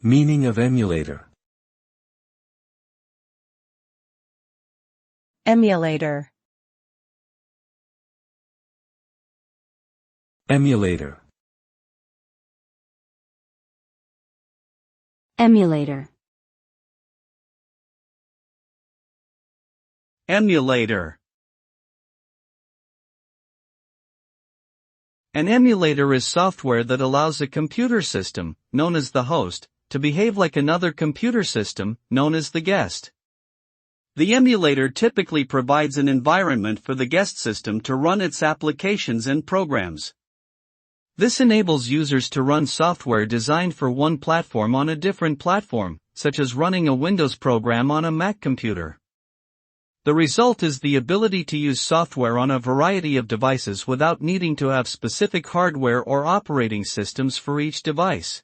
Meaning of emulator. Emulator. Emulator. Emulator. Emulator. An emulator is software that allows a computer system, known as the host, to behave like another computer system, known as the guest. The emulator typically provides an environment for the guest system to run its applications and programs. This enables users to run software designed for one platform on a different platform, such as running a Windows program on a Mac computer. The result is the ability to use software on a variety of devices without needing to have specific hardware or operating systems for each device.